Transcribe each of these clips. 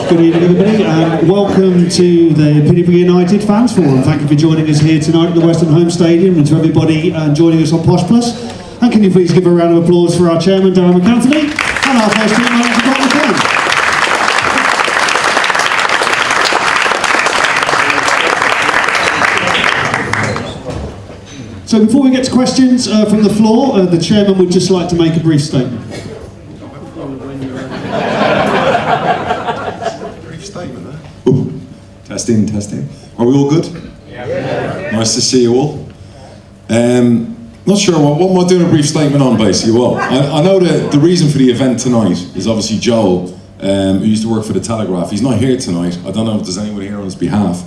Good evening, everybody, and welcome to the Peterborough United Fans Forum. Thank you for joining us here tonight at the Western Home Stadium, and to everybody joining us on Posh Plus. And can you please give a round of applause for our chairman, MacAnthony, and our first team manager, McCann. So before we get to questions from the floor, the chairman would just like to make a brief statement. Testing. Are we all good? Yeah. Nice to see you all. Not sure what am I doing a brief statement on, basically. Well, I know that the reason for the event tonight is obviously Joel, who used to work for the Telegraph. He's not here tonight. I don't know if there's anyone here on his behalf,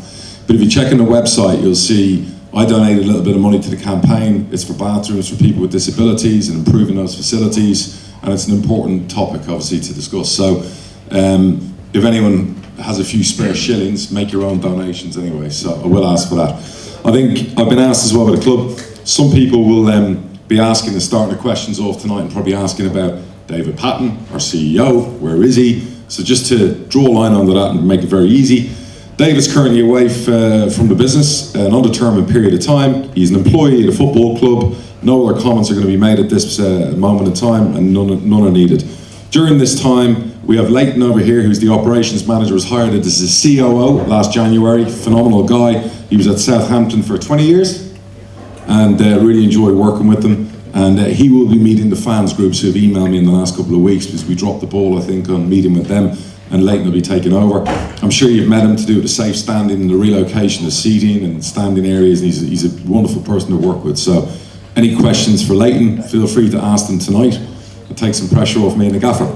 but if you check on the website, you'll see I donated a little bit of money to the campaign. It's for bathrooms for people with disabilities and improving those facilities, and it's an important topic, obviously, to discuss. So, if anyone has a few spare shillings, make your own donations anyway, so I will ask for that. I think I've been asked as well by the club, some people will be asking and starting the questions off tonight and probably asking about David Patton, our CEO, where is he? So just to draw a line under that and make it very easy, David's currently away from the business, an undetermined period of time. He's an employee at a football club. No other comments are going to be made at this moment in time, and none are needed. During this time, we have Leighton over here, who's the operations manager, was hired as a COO last January. Phenomenal guy. He was at Southampton for 20 years and really enjoyed working with them. And he will be meeting the fans groups who have emailed me in the last couple of weeks, because we dropped the ball, I think, on meeting with them, and Leighton will be taking over. I'm sure you've met him to do with the safe standing and the relocation of seating and standing areas, and he's a wonderful person to work with. So any questions for Leighton, feel free to ask them tonight. It'll take some pressure off me and the gaffer.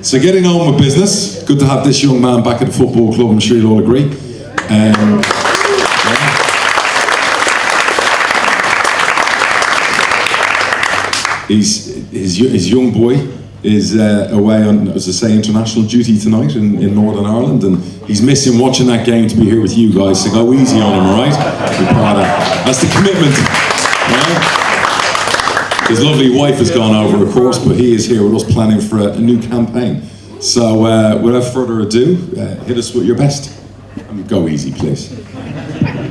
So getting on with business, good to have this young man back at the football club, I'm sure you'll all agree. His young boy is away on, as I say, international duty tonight in Northern Ireland, and he's missing watching that game to be here with you guys, so go easy on him, alright? That's the commitment, right? His lovely wife has gone over, of course, but he is here with us planning for a new campaign. So without further ado, hit us with your best. And go easy, please.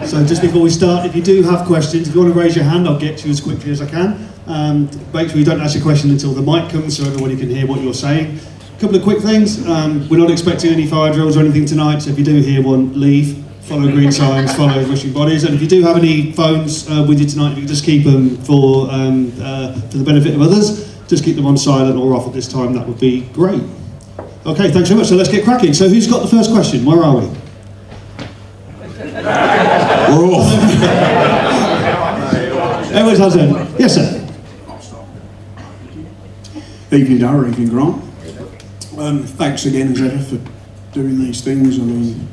So just before we start, if you do have questions, if you want to raise your hand, I'll get to you as quickly as I can. Make sure you don't ask a question until the mic comes so everybody can hear what you're saying. A couple of quick things. We're not expecting any fire drills or anything tonight, so if you do hear one, leave. Follow green signs, follow wishing bodies, and if you do have any phones with you tonight, if you can just keep them for the benefit of others, just keep them on silent or off at this time, that would be great. Okay, thanks very much. So let's get cracking. So who's got the first question? Where are we? We're off. Everyone has it. Yes, sir. Evening, Darragh. Evening, Grant. Thanks again, as ever, for doing these things. I mean,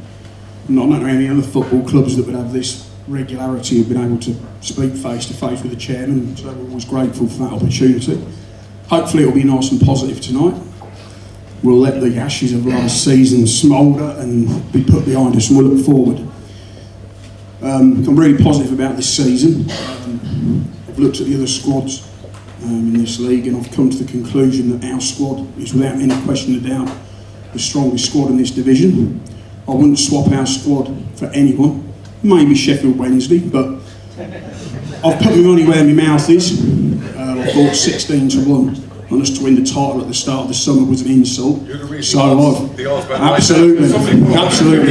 I don't know any other football clubs that would have this regularity of being able to speak face to face with the chairman, so we're always grateful for that opportunity. Hopefully it'll be nice and positive tonight. We'll let the ashes of last season smoulder and be put behind us, and we'll look forward. I'm really positive about this season. I've looked at the other squads in this league, and I've come to the conclusion that our squad is, without any question of doubt, the strongest squad in this division. I wouldn't swap our squad for anyone, maybe Sheffield Wednesday, but I've put my money where my mouth is. I thought 16-1 on us to win the title at the start of the summer was an insult. So absolutely.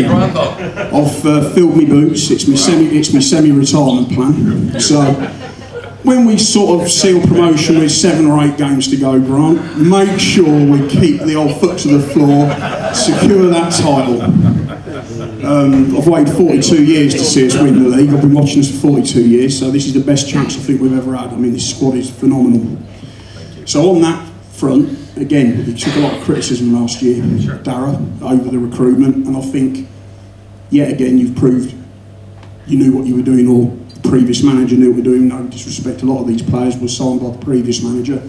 I've filled my boots. It's my semi-retirement plan. So when we sort of seal promotion with 7 or 8 games to go, Grant, make sure we keep the old foot to the floor, secure that title. I've waited 42 years to see us win the league. I've been watching us for 42 years, so this is the best chance I think we've ever had. I mean, this squad is phenomenal. So on that front, again, we took a lot of criticism last year, Darragh, over the recruitment, and I think, yet again, you've proved you knew what you were doing, or the previous manager knew what we were doing. No disrespect, a lot of these players were signed by the previous manager.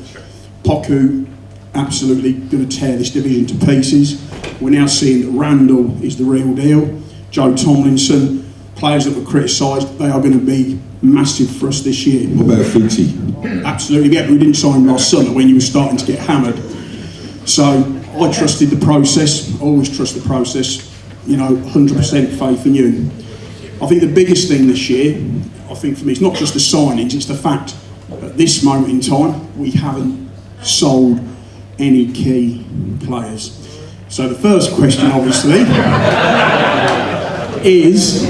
Poku, absolutely going to tear this division to pieces. We're now seeing that Randall is the real deal. Joe Tomlinson, players that were criticised, they are going to be massive for us this year. What about Futi? Absolutely, yeah, we didn't sign last summer when you were starting to get hammered. So I trusted the process. I always trust the process. 100% faith in you. I think the biggest thing this year, I think for me, it's not just the signings, it's the fact at this moment in time, we haven't sold any key players. So the first question, obviously, is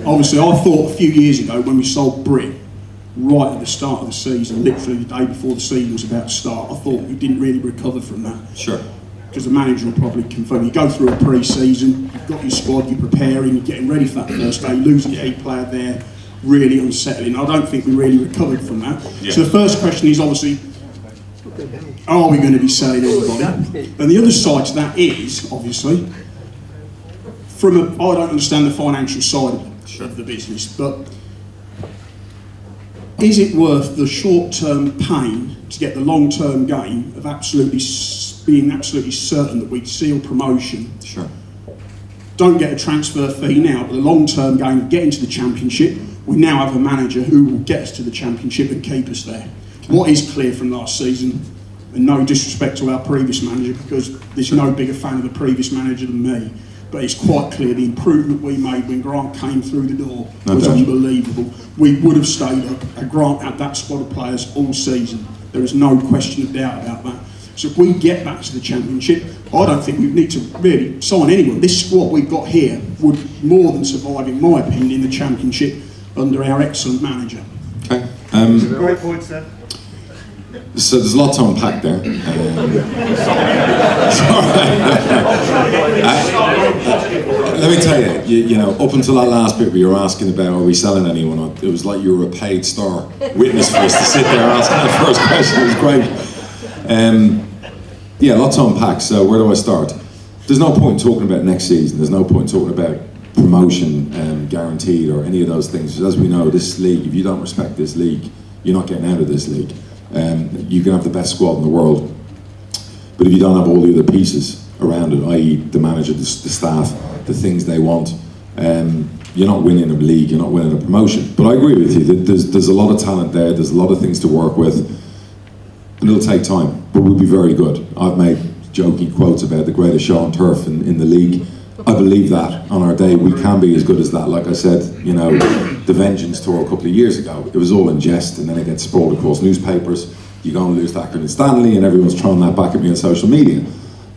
obviously I thought a few years ago when we sold Britt, right at the start of the season, literally the day before the season was about to start, I thought we didn't really recover from that. Sure. Because the manager will probably confirm. You go through a pre-season, you've got your squad, you're preparing, you're getting ready for that first day, losing a key player there, really unsettling. I don't think we really recovered from that. Yeah. So the first question is obviously, are we going to be selling everybody? And the other side to that is, obviously, I don't understand the financial side of the business, but is it worth the short-term pain to get the long-term gain of being absolutely certain that we'd seal promotion? Sure. Don't get a transfer fee now, but the long-term gain of getting to the championship, we now have a manager who will get us to the championship and keep us there. Okay. What is clear from last season, and no disrespect to our previous manager, because there's no bigger fan of the previous manager than me, but it's quite clear the improvement we made when Grant came through the door was unbelievable. We would have stayed up. Grant had that squad of players all season. There is no question of doubt about that. So if we get back to the championship, I don't think we need to really sign anyone. This squad we've got here would more than survive, in my opinion, in the championship under our excellent manager. Okay. Great points there. So there's a lot to unpack there. Let me tell you, up until that last bit where you were asking about are we selling anyone, it was like you were a paid star witness for us to sit there asking that first question. It was great. Yeah, a lot to unpack. So where do I start? There's no point in talking about next season. There's no point in talking about promotion guaranteed or any of those things. As we know, this league, if you don't respect this league, you're not getting out of this league. You can have the best squad in the world, but if you don't have all the other pieces around it, i.e. the manager, the staff, the things they want, you're not winning a league, you're not winning a promotion. But I agree with you, there's a lot of talent there, there's a lot of things to work with, and it'll take time, but we'll be very good. I've made joking quotes about the greatest show on turf in the league. I believe that on our day we can be as good as that. Like I said, the Vengeance tour a couple of years ago, it was all in jest, and then it gets sprawled across newspapers. You go and lose Thacker and Stanley, and everyone's throwing that back at me on social media.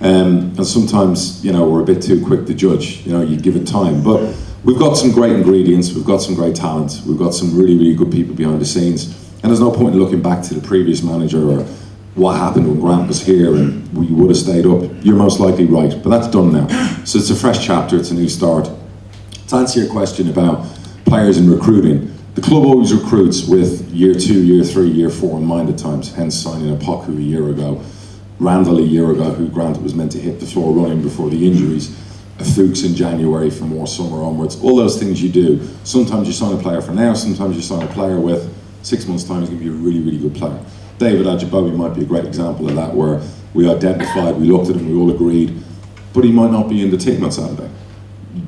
And sometimes, we're a bit too quick to judge. You give it time, but we've got some great ingredients. We've got some great talent. We've got some really, really good people behind the scenes. And there's no point in looking back to the previous manager or what happened when Grant was here and we would have stayed up. You're most likely right, but that's done now. So it's a fresh chapter, it's a new start. To answer your question about players and recruiting, the club always recruits with year 2, year 3, year 4 in mind at times, hence signing a Poku a year ago, Randall a year ago, who Grant was meant to hit the floor running before the injuries, a Fuchs in January for more summer onwards, all those things you do. Sometimes you sign a player for now, sometimes you sign a player with 6 months' time, he's going to be a really, really good player. David Ajibobi might be a great example of that, where we identified, we looked at him, we all agreed, but he might not be in the team on Saturday.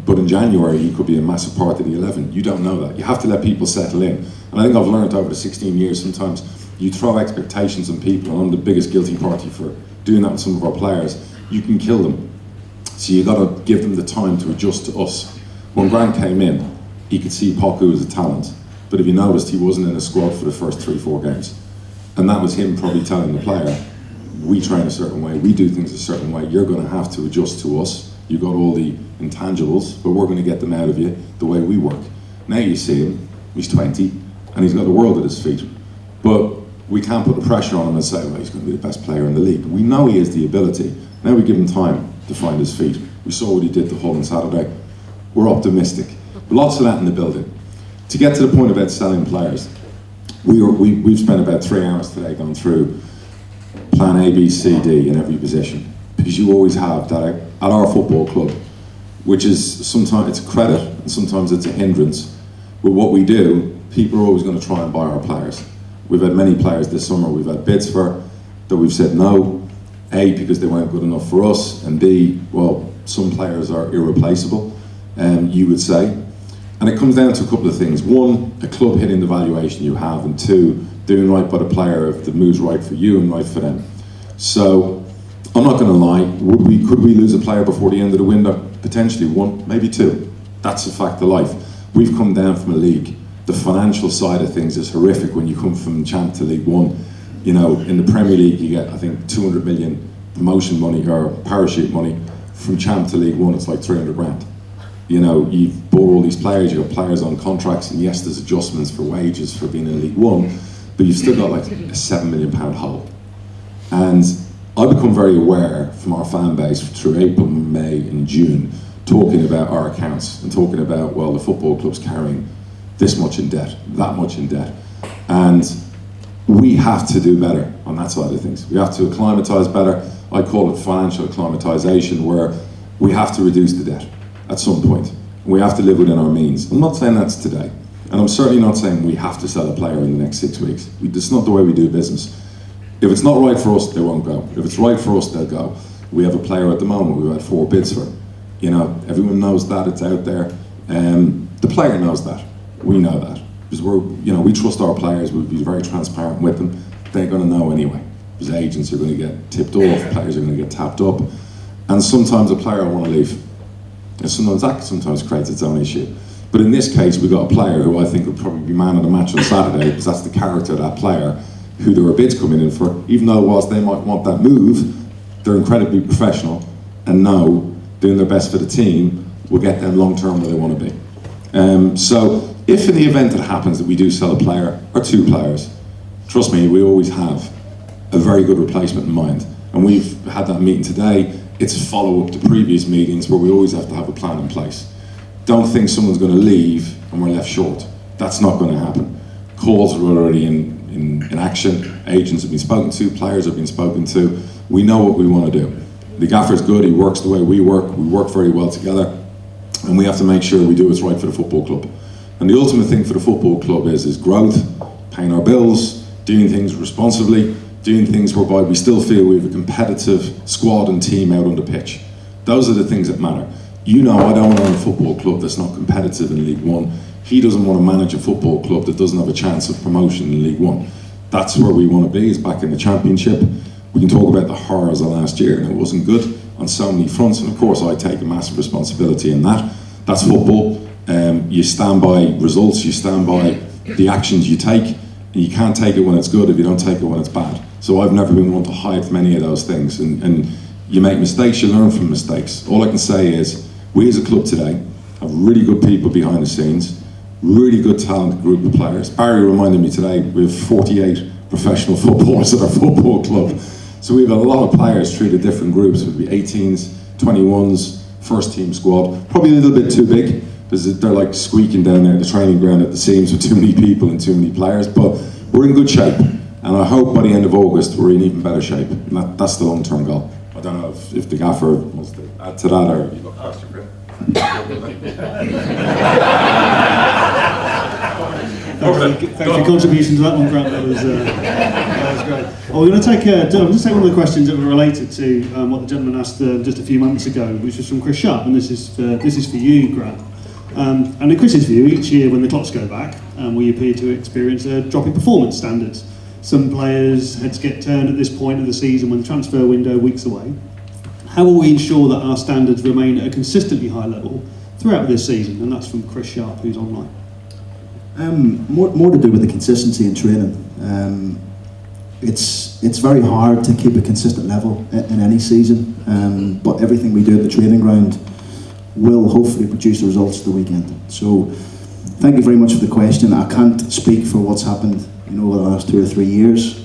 But in January, he could be a massive part of the 11. You don't know that. You have to let people settle in. And I think I've learned over the 16 years, sometimes you throw expectations on people, and I'm the biggest guilty party for doing that with some of our players. You can kill them. So you got to give them the time to adjust to us. When Grant came in, he could see Poku as a talent. But if you noticed, he wasn't in a squad for the first 3-4 games. And that was him probably telling the player, we train a certain way, we do things a certain way, you're going to have to adjust to us. You've got all the intangibles, but we're going to get them out of you the way we work. Now you see him, he's 20, and he's got the world at his feet. But we can't put the pressure on him and say, well, he's going to be the best player in the league. We know he has the ability. Now we give him time to find his feet. We saw what he did to Hull on Saturday. We're optimistic. Lots of that in the building. To get to the point about selling players, we've spent about 3 hours today going through plan A, B, C, D in every position. Because you always have that at our football club, which is sometimes it's a credit and sometimes it's a hindrance. With what we do, people are always going to try and buy our players. We've had many players this summer we've had bids for that we've said no. A, because they weren't good enough for us, and B, well, some players are irreplaceable, you would say. And it comes down to a couple of things. One, a club hitting the valuation you have, and 2, doing right by the player if the move's right for you and right for them. So I'm not going to lie, could we lose a player before the end of the window? Potentially one, maybe two. That's a fact of life. We've come down from a league. The financial side of things is horrific when you come from champ to League One. You know, in the Premier League you get, I think, 200 million promotion money or parachute money. From champ to League One it's like 300 grand. You know, you've bought all these players, you've got players on contracts, and yes, there's adjustments for wages for being in League One, but you've still got like a £7 million hole. And I become very aware from our fan base through April, May and June, talking about our accounts and talking about, well, the football club's carrying this much in debt, that much in debt. And we have to do better on that side of things. We have to acclimatise better. I call it financial acclimatisation, where we have to reduce the debt at some point. We have to live within our means. I'm not saying that's today. And I'm certainly not saying we have to sell a player in the next 6 weeks. That's not the way we do business. If it's not right for us, they won't go. If it's right for us, they'll go. We have a player at the moment we've had 4 bids for. You know, everyone knows that, it's out there. The player knows that. We know that. Because we trust our players, we'll be very transparent with them. They're going to know anyway. Because agents are going to get tipped off, players are going to get tapped up. And sometimes a player will want to leave. And sometimes that sometimes creates its own issue. But in this case, we've got a player who I think would probably be man of the match on Saturday, because that's the character of that player, who there were bids coming in for. Even though whilst they might want that move, they're incredibly professional and know doing their best for the team will get them long term where they want to be. So if in the event it happens that we do sell a player or 2 players, trust me, we always have a very good replacement in mind. And we've had that meeting today. It's a follow-up to previous meetings where we always have to have a plan in place. Don't think someone's going to leave and we're left short. That's not going to happen. Calls are already in action. Agents have been spoken to, players have been spoken to. We know what we want to do. The gaffer's good, he works the way we work very well together, and we have to make sure we do what's right for the football club. And the ultimate thing for the football club is growth, paying our bills, doing things responsibly, doing things whereby we still feel we have a competitive squad and team out on the pitch. Those are the things that matter. You know, I don't want to run a football club that's not competitive in League One. He doesn't want to manage a football club that doesn't have a chance of promotion in League One. That's where we want to be, is back in the Championship. We can talk about the horrors of last year, and it wasn't good on so many fronts, and of course I take a massive responsibility in that. That's football. You stand by results, you stand by the actions you take, and you can't take it when it's good if you don't take it when it's bad. So I've never been one to hide from any of those things, and you make mistakes, you learn from mistakes. All I can say is, we as a club today have really good people behind the scenes, really good talented group of players. Barry reminded me today, we have 48 professional footballers at our football club. So we have a lot of players through the different groups. It would be 18s, 21s, first team squad. Probably a little bit too big, because they're like squeaking down there at the training ground at the seams with too many people and too many players. But we're in good shape. And I hope by the end of August we're in even better shape. And that's the long-term goal. I don't know if the gaffer wants to add to that, or have you got a question, Chris? Thanks for your contribution to that one, Grant. That was great. Well, we're going to take I'll just take one of the questions that were related to what the gentleman asked just a few moments ago, which was from Chris Sharp, and this is for you, Grant. And in Chris's view, each year when the clocks go back, we appear to experience a drop in performance standards. Some players' heads get turned at this point of the season when the transfer window weeks away. How will we ensure that our standards remain at a consistently high level throughout this season? And that's from Chris Sharp, who's online. More to do with the consistency in training. It's very hard to keep a consistent level in any season, but everything we do at the training ground will hopefully produce the results of the weekend. So thank you very much for the question. I can't speak for what's happened over the last 2 or 3 years.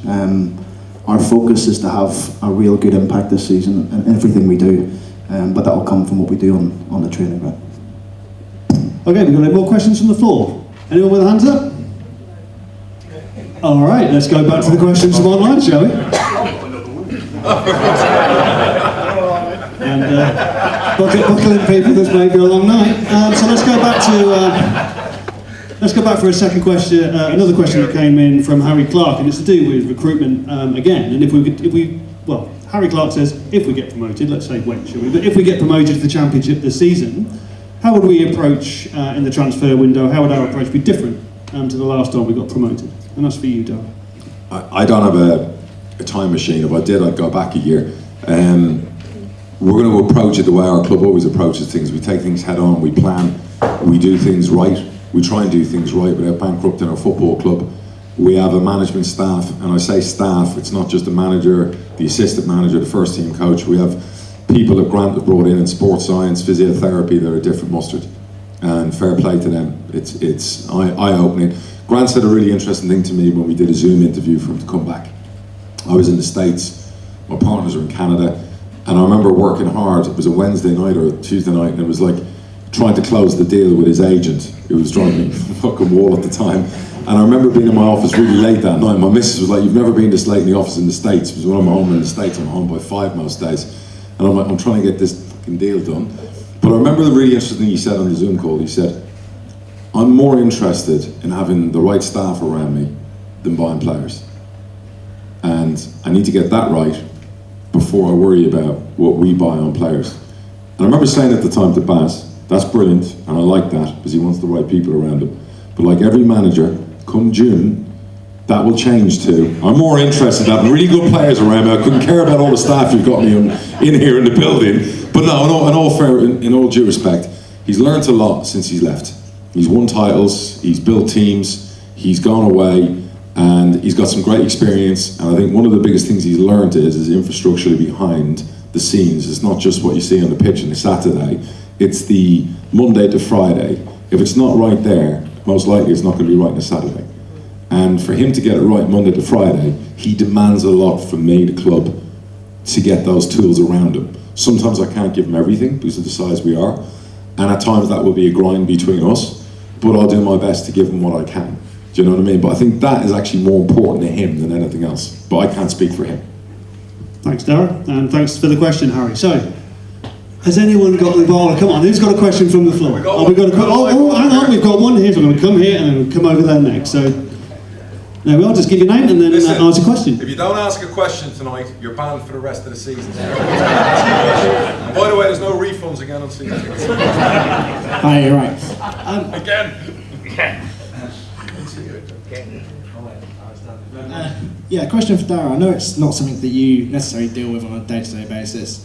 Our focus is to have a real good impact this season in everything we do, but that will come from what we do on the training ground. Okay, we've got any more questions from the floor. Anyone with hands up? All right, let's go back to the questions from online, shall we? And buckle in, people. This may be a long night. So let's go back for a second question. Another question that came in from Harry Clark, and it's to do with recruitment again. And Harry Clark says, if we get promoted, let's say when, shall we? But if we get promoted to the Championship this season, how would we approach in the transfer window? How would our approach be different to the last time we got promoted? And that's for you, Darren. I don't have a time machine. If I did, I'd go back a year. We're going to approach it the way our club always approaches things. We take things head on, we plan, we do things right. We try and do things right without bankrupting our football club. We have a management staff, and I say staff, it's not just the manager, the assistant manager, the first team coach. We have people that Grant have brought in sports science, physiotherapy, that are different mustard. And fair play to them. It's eye-opening. Grant said a really interesting thing to me when we did a Zoom interview for him to come back. I was in the States, my partners are in Canada, and I remember working hard. It was a Wednesday night or a Tuesday night, and it was like trying to close the deal with his agent, who was driving me fucking wall at the time. And I remember being in my office really late that night. My missus was like, "You've never been this late in the office in the States," because when I'm home in the States, I'm home by 5 most days. And I'm like, I'm trying to get this fucking deal done. But I remember the really interesting thing he said on the Zoom call. He said, "I'm more interested in having the right staff around me than buying players. And I need to get that right before I worry about what we buy on players." And I remember saying at the time to Baz, "That's brilliant, and I like that, because he wants the right people around him. But like every manager, come June, that will change too. I'm more interested in having really good players around me. I couldn't care about all the staff you've got me in here in the building." But no, in all due respect, he's learnt a lot since he's left. He's won titles, he's built teams, he's gone away, and he's got some great experience. And I think one of the biggest things he's learned is infrastructurally behind the scenes. It's not just what you see on the pitch on a Saturday, it's the Monday to Friday. If it's not right there, most likely it's not going to be right on a Saturday. And for him to get it right Monday to Friday, he demands a lot from me, the club, to get those tools around him. Sometimes I can't give him everything because of the size we are, and at times that will be a grind between us, but I'll do my best to give him what I can. Do you know what I mean? But I think that is actually more important to him than anything else. But I can't speak for him. Thanks, Darren, and thanks for the question, Harry. So, has anyone got the ball? Come on, who's got a question from the floor? Hang on, we've got one here, so I'm going to come here and then come over there next. So, there we are, just give your name and then ask a question. If you don't ask a question tonight, you're banned for the rest of the season. And by the way, there's no refunds again on season tickets. Hi, you're right. Again. Yeah, question for Dara. I know it's not something that you necessarily deal with on a day-to-day basis,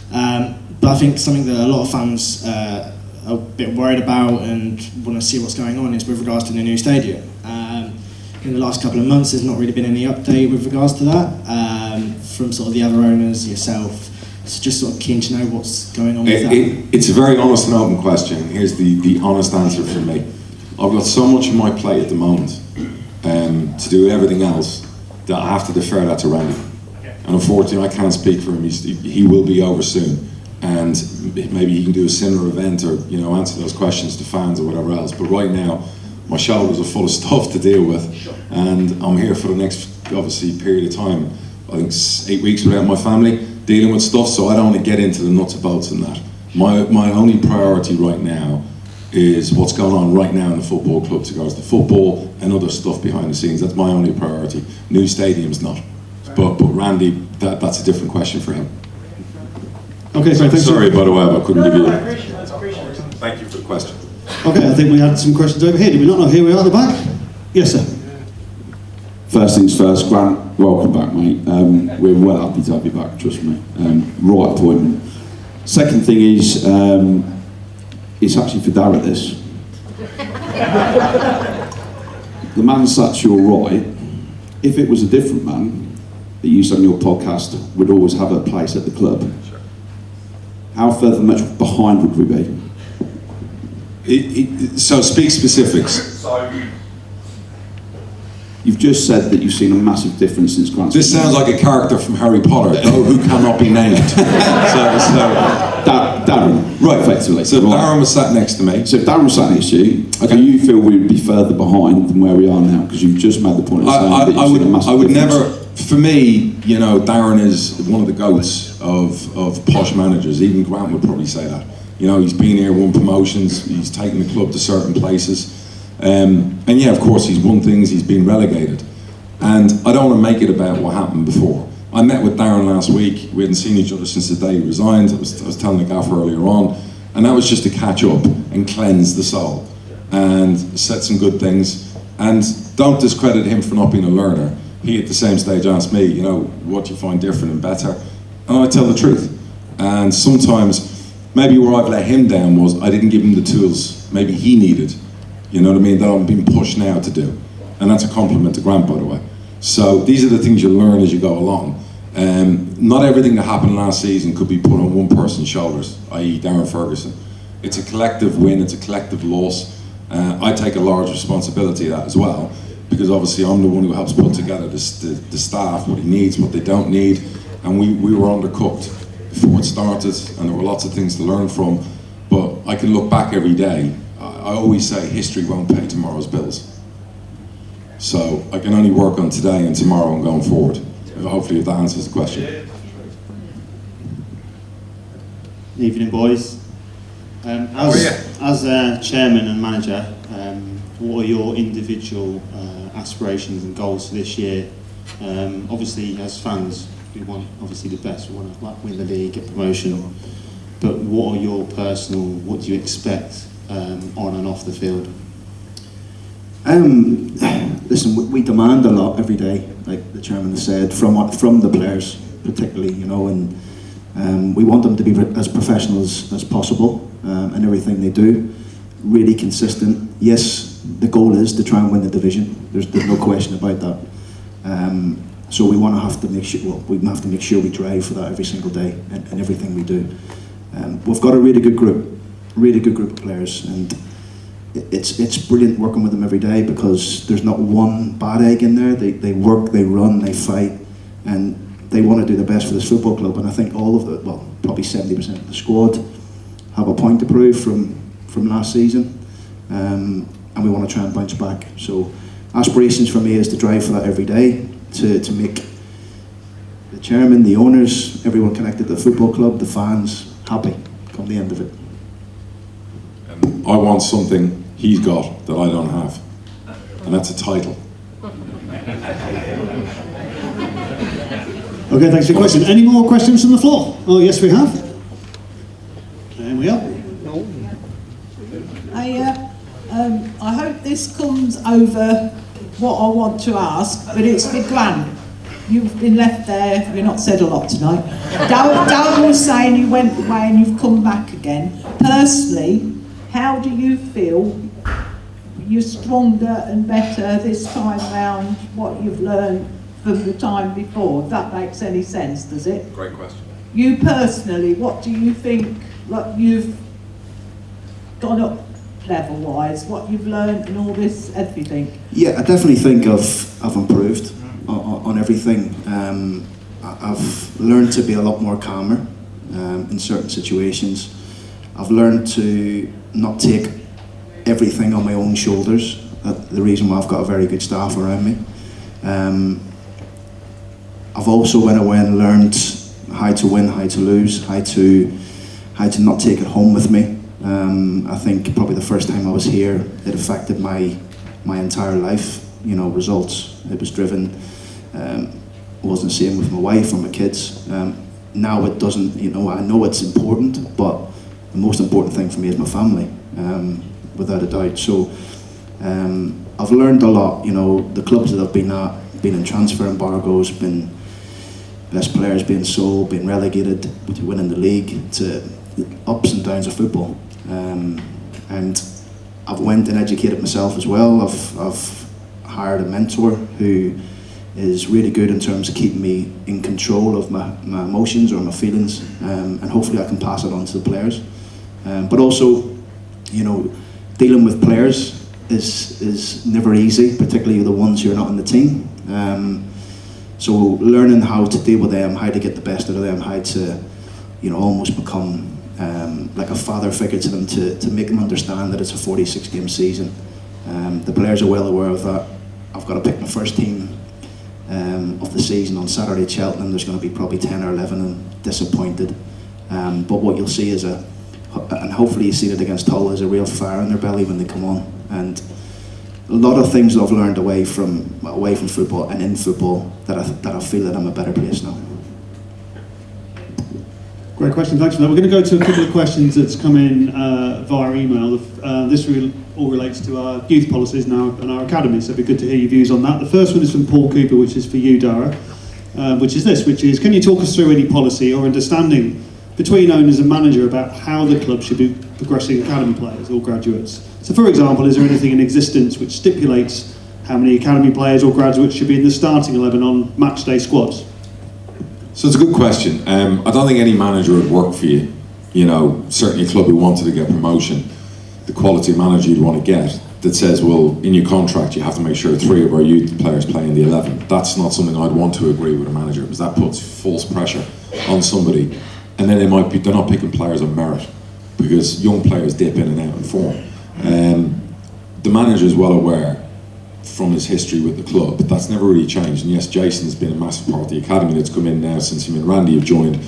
but I think something that a lot of fans are a bit worried about and want to see what's going on is with regards to the new stadium. In the last couple of months, there's not really been any update with regards to that from sort of the other owners, yourself. So just sort of keen to know what's going on with that. It's a very honest and open question. Here's the honest answer from me. I've got so much on my plate at the moment to do everything else that I have to defer that to Randy. And unfortunately, I can't speak for him. He will be over soon, and maybe he can do a similar event or answer those questions to fans or whatever else. But right now, my shoulders are full of stuff to deal with, and I'm here for the next, obviously, period of time. I think 8 weeks without my family, dealing with stuff, so I don't want to get into the nuts and bolts in that. My only priority right now is what's going on right now in the football club with regards to football and other stuff behind the scenes. That's my only priority. New stadium's not. But Randy, that's a different question for him. Okay, so thanks. Sorry, by the way, I couldn't give you that. Thank you for the question. Okay, I think we had some questions over here. Did we not? No, here we are at the back. Yes, sir. First things first, Grant, welcome back, mate. We're well happy to have you back, trust me. Right appointment. Second thing is, it's actually for Darren, this. The man sat to your right, if it was a different man that you said on your podcast would always have a place at the club, how further much behind would we be? So speak specifics. You've just said that you've seen a massive difference since Grant's. This sounds like a character from Harry Potter, though, who cannot be named. Darren, right, effectively. So Darren was sat next to me. So if Darren was sat next to you, do you feel we would be further behind than where we are now? Because you've just made the point of saying that you've seen a massive I would difference. never. For me, Darren is one of the goats of Posh managers. Even Grant would probably say that. He's been here, won promotions, he's taken the club to certain places. And yeah, of course, he's won things, he's been relegated. And I don't want to make it about what happened before. I met with Darren last week. We hadn't seen each other since the day he resigned. I was telling the gaffer earlier on. And that was just to catch up and cleanse the soul and set some good things. And don't discredit him for not being a learner. He, at the same stage, asked me, what do you find different and better? and I tell the truth. And sometimes, maybe where I've let him down was I didn't give him the tools maybe he needed, you know what I mean, that I'm being pushed now to do. And that's a compliment to Grant, by the way. So these are the things you learn as you go along. Not everything that happened last season could be put on one person's shoulders, i.e. Darren Ferguson. It's a collective win, it's a collective loss. I take a large responsibility of that as well, because obviously I'm the one who helps put together the staff, what he needs, what they don't need, and we were undercooked before it started, and there were lots of things to learn from, but I can look back every day. I always say history won't pay tomorrow's bills. So I can only work on today and tomorrow and going forward. Hopefully if that answers the question. Evening, boys. As a chairman and manager, what are your individual aspirations and goals for this year? Obviously, as fans, we want obviously the best. We want to win the league, get promotion. But what are your personal? What do you expect on and off the field? Listen, we demand a lot every day, like the chairman has said, from the players, particularly, you know, and we want them to be as professional as possible in everything they do, really consistent. Yes, the goal is to try and win the division. There's no question about that. So we have to make sure we drive for that every single day and everything we do. We've got a really good group of players, and it's brilliant working with them every day because there's not one bad egg in there. They work, they run, they fight, and they want to do the best for this football club. And I think all of the, well, probably 70% of the squad have a point to prove from last season, and we want to try and bounce back. So aspirations for me is to drive for that every day, to make the chairman, the owners, everyone connected to the football club, the fans, happy come the end of it. I want something he's got that I don't have, and that's a title. Okay, thanks for your question. Any more questions from the floor? Oh, yes, we have. There we are. I hope this comes over what I want to ask, but it's for Grant. You've been left there, you've not said a lot tonight. Darren was saying you went away and you've come back again. Personally, how do you feel you're stronger and better this time round, what you've learned from the time before? If that makes any sense, does it? Great question. You personally, what do you think, like you've gone up level-wise, what you've learned and all this, everything? Yeah, I definitely think I've improved on everything. I've learned to be a lot more calmer in certain situations. I've learned to not take everything on my own shoulders. That's the reason why I've got a very good staff around me. I've also went away and learned how to win, how to lose, how to not take it home with me. I think probably the first time I was here, it affected my entire life. You know, results. It was driven. It wasn't the same with my wife or my kids. Now it doesn't. You know, I know it's important, but the most important thing for me is my family, without a doubt. So I've learned a lot. You know, the clubs that I've been at, been in transfer embargoes, been best players being sold, being relegated, to winning the league, to ups and downs of football. And I've went and educated myself as well. I've hired a mentor who is really good in terms of keeping me in control of my emotions or my feelings, and hopefully I can pass it on to the players. But also, you know, dealing with players is never easy, particularly the ones who are not in the team. So learning how to deal with them, how to get the best out of them, how to, you know, almost become like a father figure to them, to make them understand that it's a 46-game season. The players are well aware of that. I've got to pick my first team of the season on Saturday at Cheltenham. There's going to be probably 10 or 11 and disappointed. But what you'll see is and hopefully you see it against Hull, is a real fire in their belly when they come on. And a lot of things I've learned away from football and in football that I feel that I'm a better place now. Great question, thanks for that. We're going to go to a couple of questions that's come in via email. This all relates to our youth policies now and our academy, so it'd be good to hear your views on that. The first one is from Paul Cooper, which is for you, Dara. which is can you talk us through any policy or understanding between owners and manager about how the club should be progressing academy players or graduates? So for example, is there anything in existence which stipulates how many academy players or graduates should be in the starting 11 on match day squads? So it's a good question. I don't think any manager would work for you. You know, certainly a club who wanted to get promotion, the quality manager you'd want to get that says, well, in your contract you have to make sure 3 of our youth players play in the 11. That's not something I'd want to agree with a manager, because that puts false pressure on somebody. And then they're not picking players on merit, because young players dip in and out in form. The manager is well aware from his history with the club, but that's never really changed. And yes, Jason's been a massive part of the academy that's come in now since him and Randy have joined.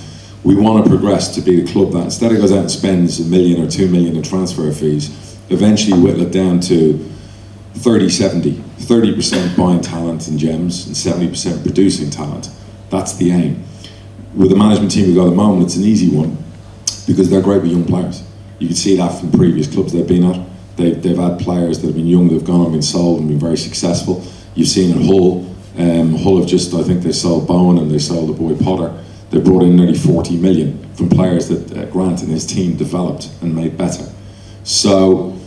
We want to progress to be the club that instead of goes out and spends $1 million or $2 million in transfer fees, eventually whittle it down to 30-70, 30% buying talent and gems and 70% producing talent. That's the aim. With the management team we've got at the moment, it's an easy one because they're great with young players. You can see that from previous clubs they've been at. They've had players that have been young, they've gone and been sold and been very successful. You've seen at Hull, Hull have just, I think they sold Bowen and they sold the boy Potter. They brought in nearly 40 million from players that Grant and his team developed and made better. So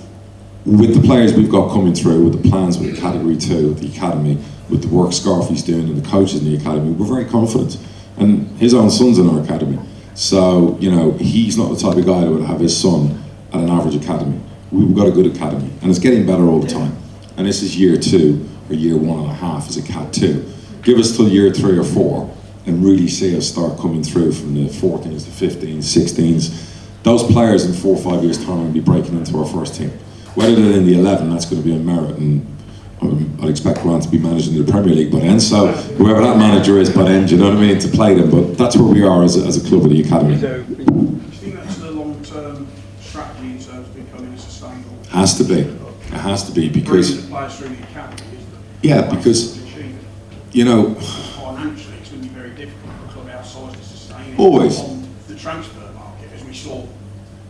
with the players we've got coming through, with the plans with the Category 2, the academy, with the work Scarfy's doing and the coaches in the academy, we're very confident. And his own son's in our academy. So, you know, he's not the type of guy that would have his son at an average academy. We've got a good academy, and it's getting better all the time. And this is year 2, or year 1.5 as a Cat 2. Give us till year 3 or 4, and really see us start coming through from the 14s, the 15s, 16s. Those players in 4 or 5 years' time will be breaking into our first team. Whether they're in the 11, that's going to be a merit, and I'd expect Grant to be managing the Premier League by then, so whoever that manager is by then, do you know what I mean, to play them, but that's where we are as a club of the academy. Do you think that's the long-term strategy in terms of becoming sustainable? It has to be. It has to be, because... Bringing the players through the academy is the... Yeah, because, you know... Financially, it's going to be very difficult for a club our size to sustain it. Always. On the transfer market, as we saw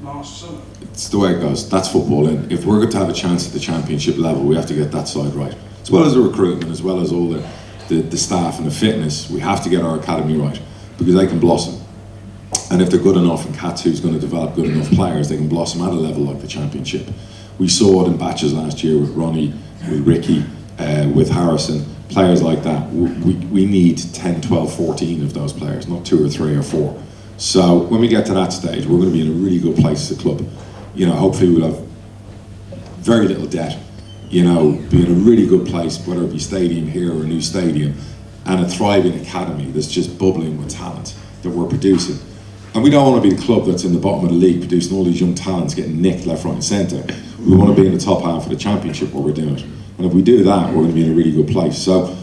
last summer. It's the way it goes. That's football. And if we're going to have a chance at the championship level, we have to get that side right. As well as the recruitment, as well as all the staff and the fitness, we have to get our academy right, because they can blossom. And if they're good enough, and Cat 2 is going to develop good enough players, they can blossom at a level like the championship. We saw it in batches last year with Ronnie, with Ricky, with Harrison, players like that. We need 10, 12, 14 of those players, not 2 or 3 or 4. So when we get to that stage, we're going to be in a really good place as a club. You know, hopefully we'll have very little debt, you know, be in a really good place, whether it be stadium here or a new stadium, and a thriving academy that's just bubbling with talent that we're producing. And we don't want to be the club that's in the bottom of the league producing all these young talents getting nicked left, right and centre. We want to be in the top half of the championship where we're doing it. And if we do that, we're going to be in a really good place. So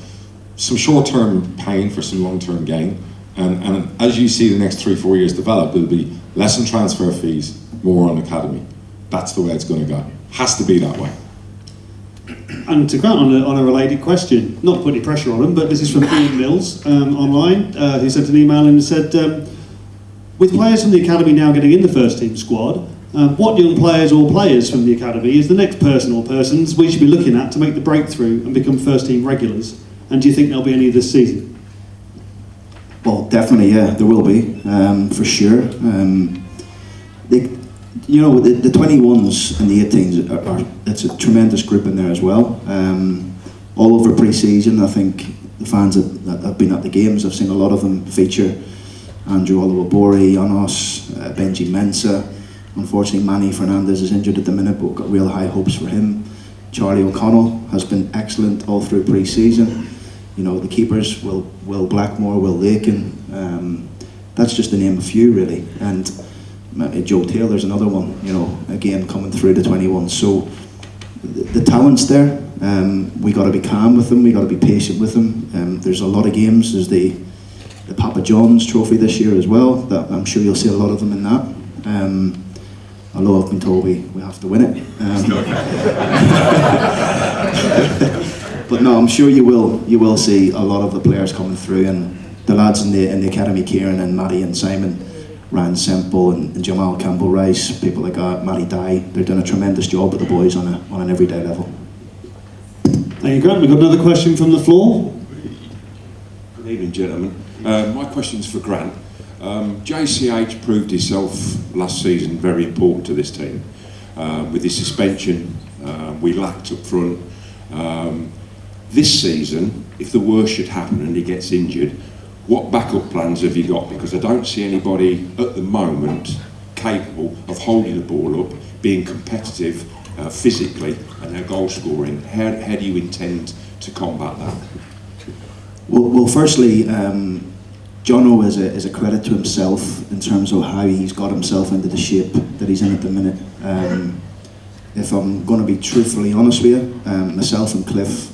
some short-term pain for some long-term gain. And as you see the next 3-4 years develop, it'll be less in transfer fees, more on academy. That's the way it's going to go. Has to be that way. And to Grant, on a related question, not to put any pressure on him, but this is from Ian Mills online, who sent an email and said, with players from the academy now getting in the first team squad, what young players or players from the academy is the next person or persons we should be looking at to make the breakthrough and become first team regulars? And do you think there'll be any this season? Well, definitely, yeah, there will be, for sure. You know, the 21s and the 18s, it's a tremendous group in there as well. All over pre-season, I think the fans that have been at the games, I've seen a lot of them feature Andrew Oluwabori, Janos, Benji Mensah. Unfortunately, Manny Fernandez is injured at the minute, but we've got real high hopes for him. Charlie O'Connell has been excellent all through pre-season. You know, the keepers, Will Blackmore, Will Lakin, that's just to name a few really. And Joe Taylor's another one, you know, again coming through the 21. So the talent's there. We got to be calm with them. We got to be patient with them. There's a lot of games. There's the Papa John's Trophy this year as well. That I'm sure you'll see a lot of them in that. Although I've been told we have to win it. But no, I'm sure you will see a lot of the players coming through, and the lads in the academy, Kieran and Matty and Simon, Ryan Semple and Jamal Campbell-Rice, people like Matty Dye, they're doing a tremendous job with the boys on an everyday level. Thank you, Grant. We've got another question from the floor. Evening, gentlemen. My question's for Grant. JCH proved himself last season very important to this team. With his suspension, we lacked up front. This season, if the worst should happen and he gets injured, what backup plans have you got? Because I don't see anybody at the moment capable of holding the ball up, being competitive physically, and their goal scoring. How do you intend to combat that? Well, firstly, Jono is a credit to himself in terms of how he's got himself into the shape that he's in at the minute. If I'm going to be truthfully honest with you, myself and Cliff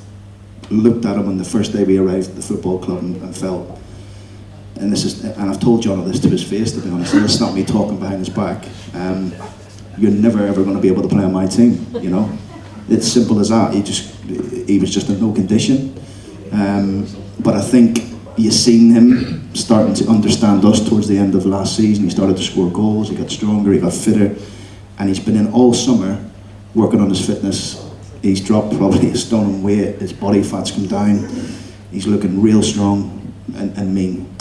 looked at him on the first day we arrived at the football club and felt, and I've told Jono this to his face, to be honest, and it's not me talking behind his back, you're never ever going to be able to play on my team, you know. It's simple as that. He was just in no condition. But I think you've seen him starting to understand us towards the end of last season. He started to score goals, he got stronger, he got fitter, and he's been in all summer working on his fitness. He's dropped probably a stone in weight, his body fat's come down, he's looking real strong and mean.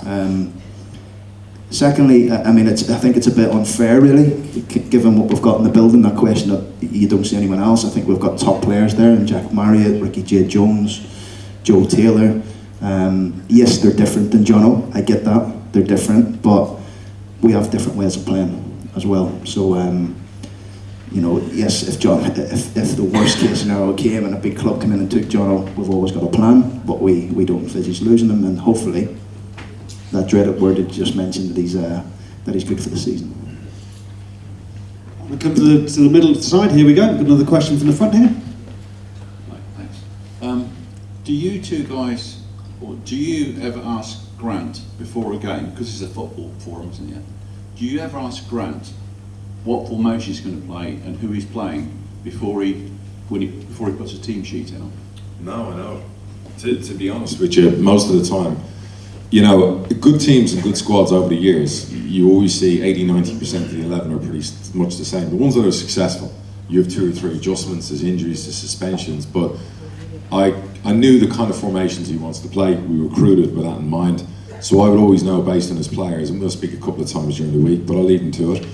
Secondly, I think it's a bit unfair really, given what we've got in the building, that question that you don't see anyone else. I think we've got top players there, and Jack Marriott, Ricky J. Jones, Joe Taylor. Yes, they're different than Jono, I get that, they're different, but we have different ways of playing as well. So, you know, yes, if the worst case scenario came and a big club came in and took Jono, we've always got a plan, but we don't envisage losing him, and hopefully that dreaded word that you just mentioned, that he's good for the season. We'll come to the middle of the side. Here we go. Got another question from the front here. Right, thanks. Do you two guys, or do you ever ask Grant before a game, because it's a football forum, isn't it? Do you ever ask Grant what formation he's going to play and who he's playing before he puts a team sheet out? No, I know. To be honest with you, most of the time, you know, good teams and good squads over the years, you always see 80-90% of the 11 are pretty much the same. The ones that are successful, you have 2 or 3 adjustments, there's injuries, there's suspensions, but I knew the kind of formations he wants to play. We recruited with that in mind, so I would always know based on his players, and we'll speak a couple of times during the week, but I'll leave him to it.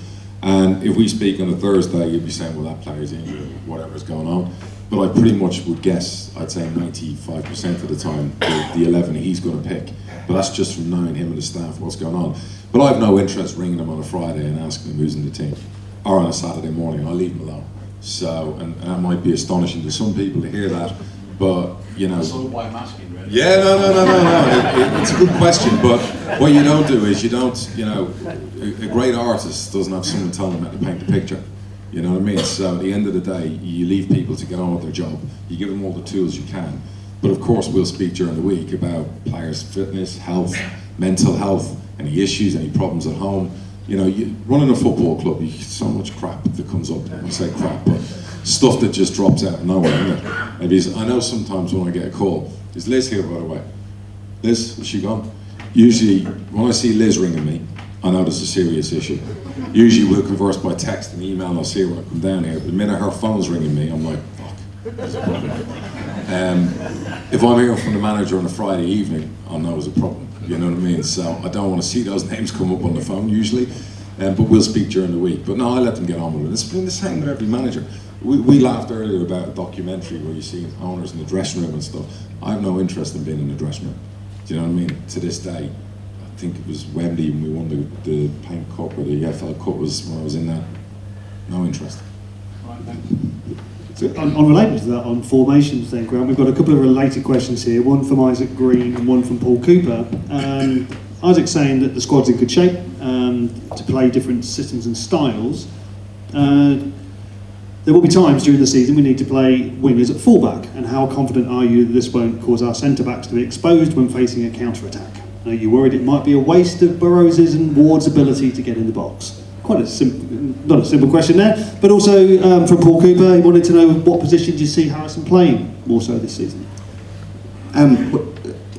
And if we speak on a Thursday, you'd be saying, well, that player's injured, or whatever's going on. But I pretty much would guess, I'd say 95% of the time, the 11 he's going to pick. But that's just from knowing him and the staff, what's going on. But I have no interest ringing him on a Friday and asking him who's in the team. Or on a Saturday morning, I leave him alone. So, and that might be astonishing to some people to hear that, but, you know. That's why I'm asking, really. Yeah, no. It's a good question, but what you don't do is you don't, you know, a great artist doesn't have someone telling them how to paint the picture. You know what I mean? So at the end of the day, you leave people to get on with their job. You give them all the tools you can. But of course, we'll speak during the week about players' fitness, health, mental health, any issues, any problems at home. You know, running a football club, you get so much crap that comes up. I say crap, but stuff that just drops out of nowhere, isn't it? I know sometimes when I get a call, is Liz here, by the way? Liz, is she gone? Usually, when I see Liz ringing me, I know there's a serious issue. Usually we'll converse by text and email, I'll see her when I come down here, but the minute her phone's ringing me, I'm like, fuck, there's a problem. If I'm hearing from the manager on a Friday evening, I'll know there's a problem, you know what I mean? So I don't want to see those names come up on the phone usually, but we'll speak during the week. But no, I let them get on with it. It's been the same with every manager. We laughed earlier about a documentary where you see owners in the dressing room and stuff. I have no interest in being in the dressing room. Do you know what I mean? To this day, I think it was Wembley when we won the Paint Cup, or the EFL Cup was when I was in that. No interest. So unrelated to that, on formations then, Grant, we've got a couple of related questions here, one from Isaac Green and one from Paul Cooper. Isaac's saying that the squad's in good shape to play different systems and styles. There will be times during the season we need to play wingers at fullback, and how confident are you that this won't cause our centre-backs to be exposed when facing a counter-attack? Are you worried it might be a waste of Burrows' and Ward's ability to get in the box? Quite a simple, not a simple question there, but also from Paul Cooper, he wanted to know what position do you see Harrison playing more so this season?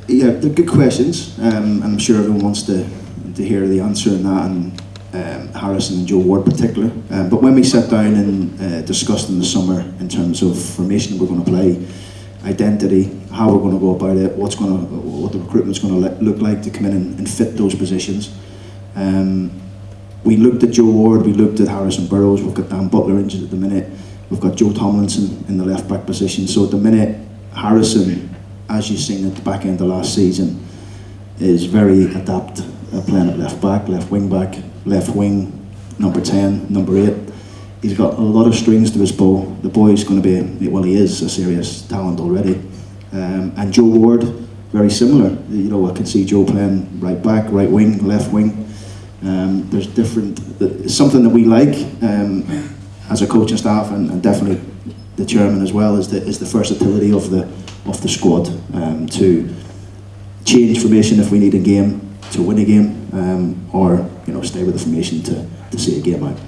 Yeah, they're good questions, and I'm sure everyone wants to hear the answer in that, and Harrison and Joe Ward in particular. But when we sat down and discussed in the summer in terms of formation we're going to play, identity, how we're going to go about it, what the recruitment's going to look like to come in and fit those positions. We looked at Joe Ward, we looked at Harrison Burrows, we've got Dan Butler injured at the minute, we've got Joe Tomlinson in the left back position. So at the minute, Harrison, as you've seen at the back end of last season, is very adept at playing at left back, left wing, number 10, number 8. He's got a lot of strings to his bow. The boy's going to be, well, he is a serious talent already. And Joe Ward, very similar. You know, I can see Joe playing right back, right wing, left wing. There's different, something that we like as a coaching staff, and definitely the chairman as well, is the versatility of the squad to change formation if we need a game to win a game, or stay with the formation to see a game out.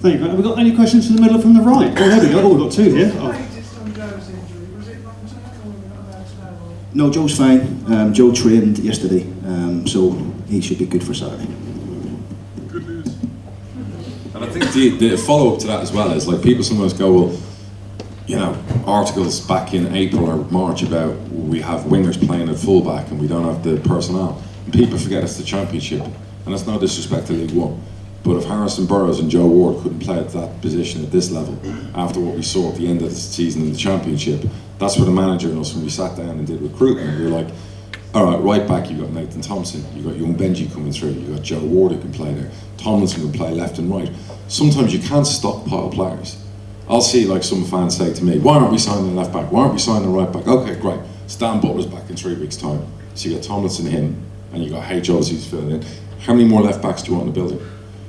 Thank you. Have we got any questions from the middle or from the right? Oh, there we go. Oh, we've got two here. Oh. No, Joe's fine. Joe trained yesterday, so he should be good for Saturday. Good news. And I think the follow-up to that as well is, like, people sometimes go, well, articles back in April or March about we have wingers playing at fullback and we don't have the personnel. And people forget it's the Championship. And that's no disrespect to League One. But if Harrison Burrows and Joe Ward couldn't play at that position at this level, after what we saw at the end of the season in the Championship, that's where the manager and us, when we sat down and did recruitment, we were like, all right, right back, you've got Nathan Thompson, you've got young Benji coming through, you've got Joe Ward who can play there, Tomlinson can play left and right. Sometimes you can't stockpile players. I'll see, like, some fans say to me, why aren't we signing the left back? Why aren't we signing the right back? Okay, great. Stan Butler's back in 3 weeks' time. So you got Tomlinson, him, and you got H. Ozzy's filling in. How many more left backs do you want in the building?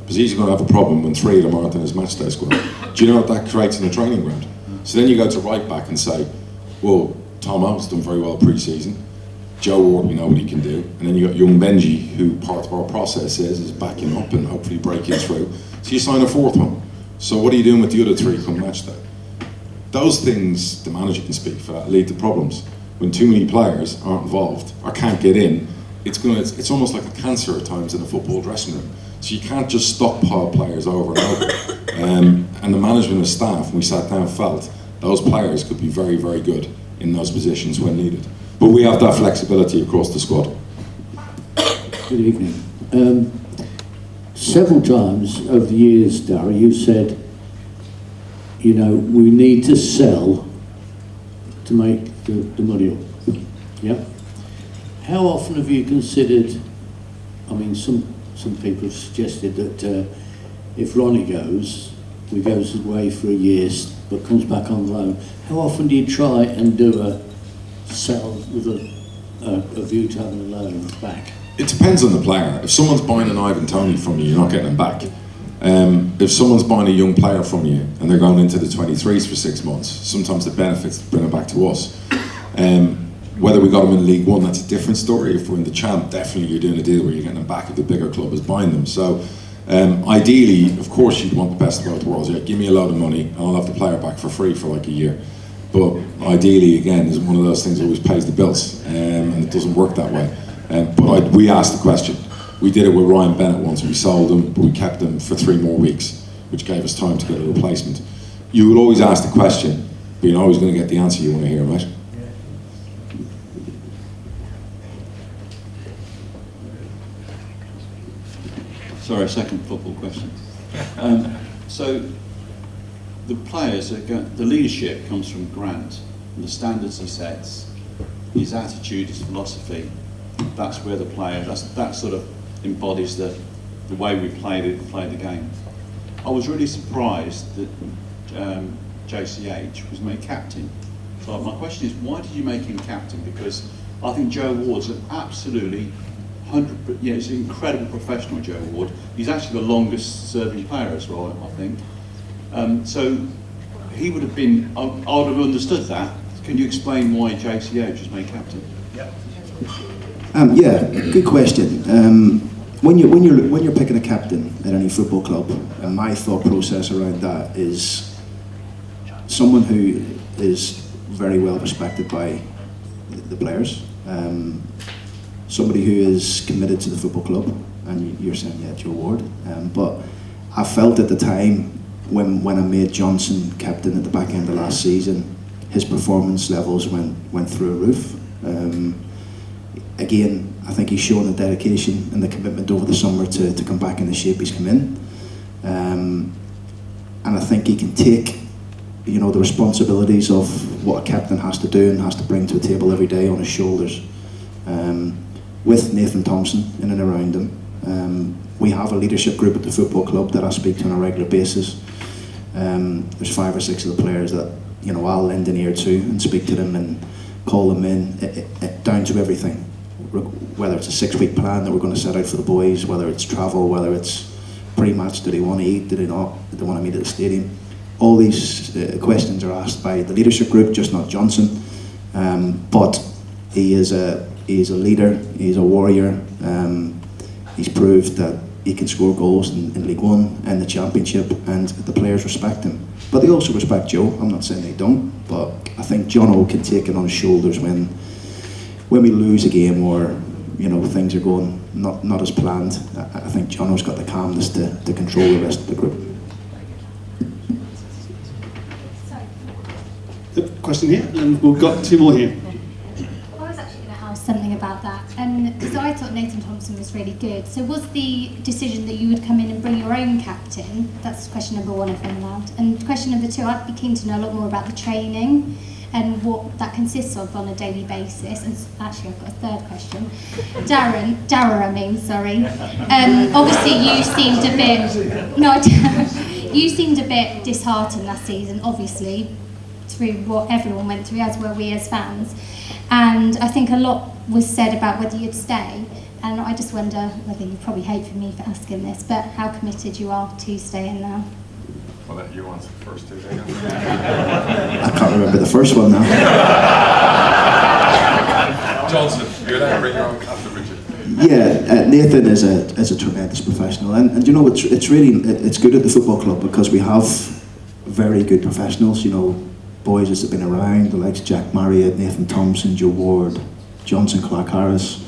Because he's going to have a problem when 3 of them aren't in his matchday squad. Do you know what that creates in the training ground? So then you go to right back and say, well, Tom O's done very well pre-season. Joe Ward, we know what he can do. And then you got young Benji, who part of our process is backing up and hopefully breaking through. So you sign a 4th one. So what are you doing with the other 3 come match day? Those things, the manager can speak for that, lead to problems. When too many players aren't involved or can't get in, it's almost like a cancer at times in a football dressing room. So you can't just stockpile players over and over. And the management and staff, when we sat down, felt those players could be very, very good in those positions when needed. But we have that flexibility across the squad. Good evening. Several times over the years, Darry, you said, we need to sell to make the money up. Yeah? How often have you considered, some people have suggested that if Ronnie goes, he goes away for a year but comes back on loan, how often do you try and do a sell with a view to having a loan back? It depends on the player. If someone's buying an Ivan Toney from you, you're not getting them back. If someone's buying a young player from you and they're going into the 23s for 6 months, sometimes the benefits to bring them back to us. Whether we got them in League One, that's a different story. If we're in the Champ, definitely you're doing a deal where you're getting them back if the bigger club is buying them. So ideally, of course, you'd want the best of both worlds. Yeah, give me a load of money and I'll have the player back for free for like a year. But ideally, again, is one of those things that always pays the bills, and it doesn't work that way. But we asked the question. We did it with Ryan Bennett once. We sold him, but we kept him for 3 more weeks, which gave us time to get a replacement. You would always ask the question, but you're always going to get the answer you want to hear, right? Sorry, second football question. So the players, the leadership comes from Grant, and the standards he sets, his attitude, his philosophy. That's where the player, that sort of embodies the way we play the game. I was really surprised that JCH was made captain. So my question is, why did you make him captain? Because I think Joe Ward's an absolutely he's an incredible professional, Joe Ward. He's actually the longest serving player as well, I think. So he would have been, I would have understood that. Can you explain why JCH was made captain? Yeah, good question. When you're picking a captain at any football club, and my thought process around that is someone who is very well respected by the players, somebody who is committed to the football club, and you're saying, yeah, Joe Ward. But I felt at the time when I made Johnson captain at the back end of last season, his performance levels went through a roof. Again, I think he's shown the dedication and the commitment over the summer to come back in the shape he's come in. And I think he can take, you know, the responsibilities of what a captain has to do and has to bring to a table every day on his shoulders. With Nathan Thompson in and around him. We have a leadership group at the football club that I speak to on a regular basis. There's 5 or 6 of the players that, you know, I'll lend an ear to and speak to them and call them in, down to everything. Whether it's a 6-week plan that we're going to set out for the boys, whether it's travel, whether it's pre-match, do they want to eat, do they not, do they want to meet at the stadium. All these questions are asked by the leadership group, just not Johnson. But he is a leader, he's a warrior. He's proved that he can score goals in League One and the Championship, and the players respect him. But they also respect Joe. I'm not saying they don't, but I think Jono can take it on his shoulders when we lose a game or, you know, things are going not as planned. I think Jono's got the calmness to control the rest of the group. Question here, and we've got 2 more here. I was actually going to ask something about that, because I thought Nathan Thompson was really good. So was the decision that you would come in and bring your own captain? That's question number 1, if I'm allowed. And question number 2, I'd be keen to know a lot more about the training and what that consists of on a daily basis. And actually, I've got a 3rd question. Sorry. Obviously, you seemed a bit, you seemed a bit disheartened last season, obviously, through what everyone went through, as were we as fans. And I think a lot was said about whether you'd stay. And I just wonder whether you probably hate for me for asking this, but how committed you are to staying now? I'll let you answer first, too. I can't remember the first one now. Johnson, you're there, bring your own captain, Richard. Yeah, Nathan is a tremendous professional, and you know, it's good at the football club because we have very good professionals. You know, boys that have been around, the likes of Jack Marriott, Nathan Thompson, Joe Ward, Johnson Clark Harris,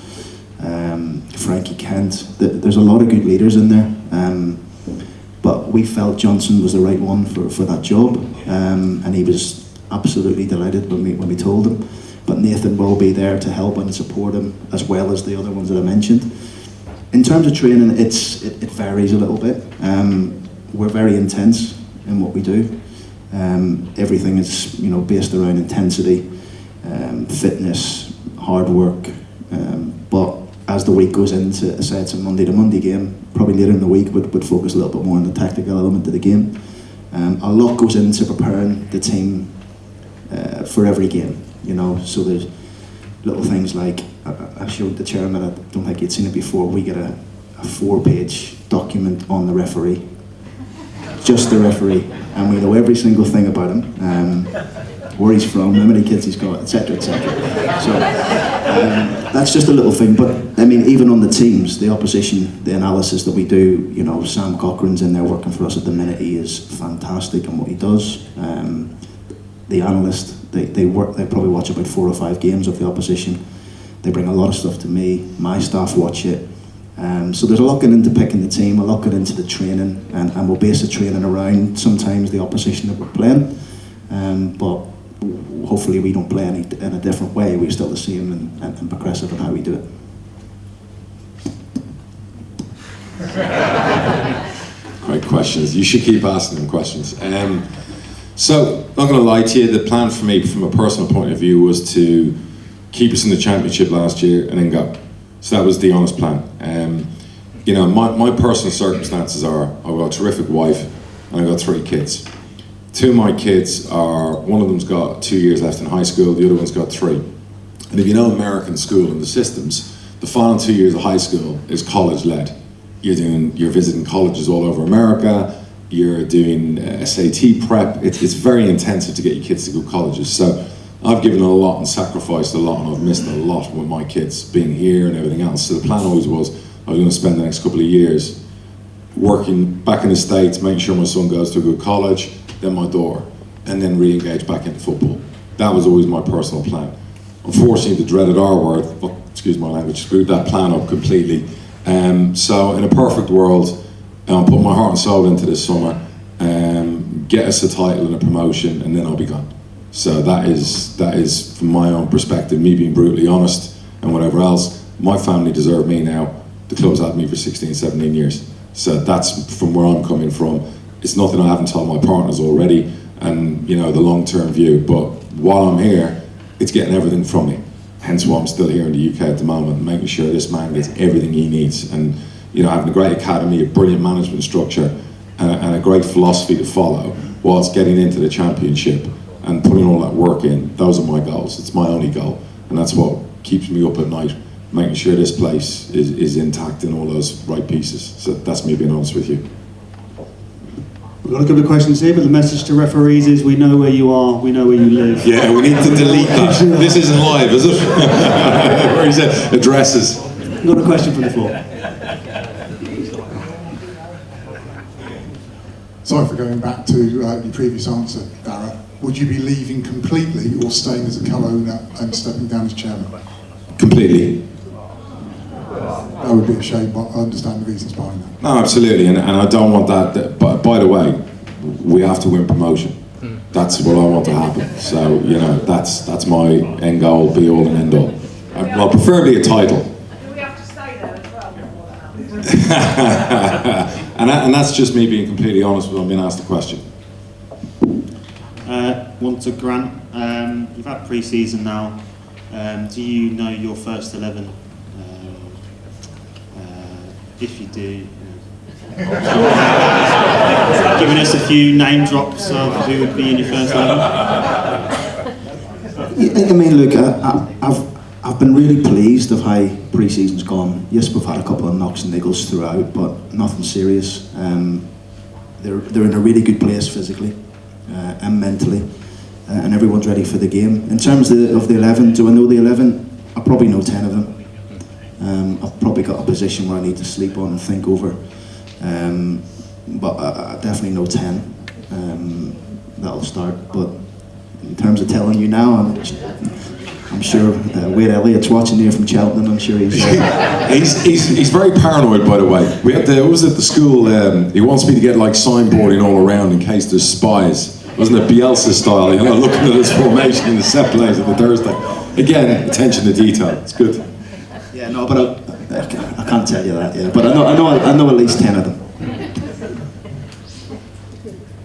Frankie Kent. There's a lot of good leaders in there. But we felt Johnson was the right one for that job, and he was absolutely delighted when we told him. But Nathan will be there to help and support him, as well as the other ones that I mentioned. In terms of training, it varies a little bit. We're very intense in what we do. Everything is, you know, based around intensity, fitness, hard work. But as the week goes into, say it's a Monday to Monday game, probably later in the week would focus a little bit more on the tactical element of the game. A lot goes into preparing the team for every game, you know, so there's little things like, I showed the chairman, I don't think he'd seen it before, we get a 4-page document on the referee, just the referee, and we know every single thing about him, where he's from, how many kids he's got, etc, etc. So that's just a little thing, but I mean, even on the teams, the opposition, the analysis that we do, you know, Sam Cochrane's in there working for us at the minute. He is fantastic on what he does. The analyst, they probably watch about 4 or 5 games of the opposition. They bring a lot of stuff to me. My staff watch it. So there's a lot going into picking the team, a lot going into the training, and we'll base the training around sometimes the opposition that we're playing. But hopefully we don't play in a different way. We're still the same and progressive in how we do it. Great questions. You should keep asking them questions. So, not going to lie to you, the plan for me, from a personal point of view, was to keep us in the Championship last year and then go. So that was the honest plan. You know, my personal circumstances are, I've got a terrific wife and I've got 3 kids. 2 of my kids are, one of them's got 2 years left in high school, the other one's got 3. And if you know American school and the systems, the final 2 years of high school is college-led. You're visiting colleges all over America, you're doing SAT prep, it's very intensive to get your kids to good colleges. So I've given a lot and sacrificed a lot, and I've missed a lot with my kids being here and everything else. So the plan always was, I was going to spend the next couple of years working back in the States, making sure my son goes to a good college, then my daughter, and then re-engage back into football. That was always my personal plan. Unfortunately, the dreaded R word, excuse my language, screwed that plan up completely. So in a perfect world, I'll put my heart and soul into this summer, get us a title and a promotion, and then I'll be gone. So that is from my own perspective, me being brutally honest and whatever else. My family deserve me now. The club's had me for 16, 17 years. So that's from where I'm coming from. It's nothing I haven't told my partners already, and you know, the long-term view. But while I'm here, it's getting everything from me. Hence why I'm still here in the UK at the moment, making sure this man gets everything he needs. And you know, having a great academy, a brilliant management structure, and a great philosophy to follow, whilst getting into the championship and putting all that work in. Those are my goals. It's my only goal, and that's what keeps me up at night, making sure this place is intact in all those right pieces. So that's me being honest with you. We've got a couple of questions here, but the message to referees is: we know where you are, we know where you live. Yeah, we need to delete that. This isn't live, is it? Where he said addresses. We've got a question from the floor. Sorry for going back to your previous answer, Dara. Would you be leaving completely or staying as a co-owner and stepping down as chairman? Completely. That would be a shame, but I understand the reasons behind that. No, absolutely, and I don't want that. But by the way, we have to win promotion. That's what I want to happen. So you know, that's my end goal, be all and end all. Well, preferably a title. Do we have to stay there as well before that? And that's just me being completely honest when I'm being asked a question. One to Grant. You've had pre-season now. Do you know your first 11? If you do, giving us a few name drops of who would be in your first 11. I mean, look, I've been really pleased of how pre-season's gone. Yes, we've had a couple of knocks and niggles throughout, but nothing serious. They're in a really good place physically and mentally, and everyone's ready for the game. In terms of the 11, do I know the 11? I probably know 10 of them. I've probably got a position where I need to sleep on and think over, but I definitely know 10 that'll start. But in terms of telling you now, I'm sure Wade Elliott's watching here from Cheltenham. I'm sure he's very paranoid, by the way. We had what was it, the school? He wants me to get like signboarding all around in case there's spies. Wasn't it Bielsa style? You know, looking at his formation in the set plays on the Thursday. Again, attention to detail. It's good. Yeah, no, but I can't tell you that. Yeah, but I know at least 10 of them.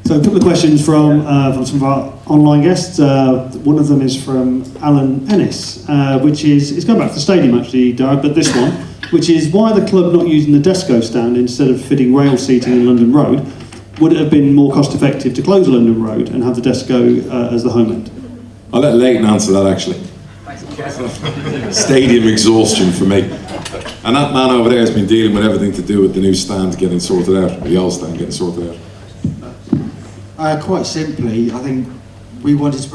So a couple of questions from some of our online guests. One of them is from Alan Ennis, which is, it's going back to the stadium actually, Darragh, but this one, which is why the club not using the Desco stand instead of fitting rail seating in London Road? Would it have been more cost effective to close London Road and have the Desco as the home end? I'll let Leighton answer that actually. Stadium exhaustion for me. And that man over there has been dealing with everything to do with the new stand getting sorted out, the old stand getting sorted out. Quite simply, I think we wanted to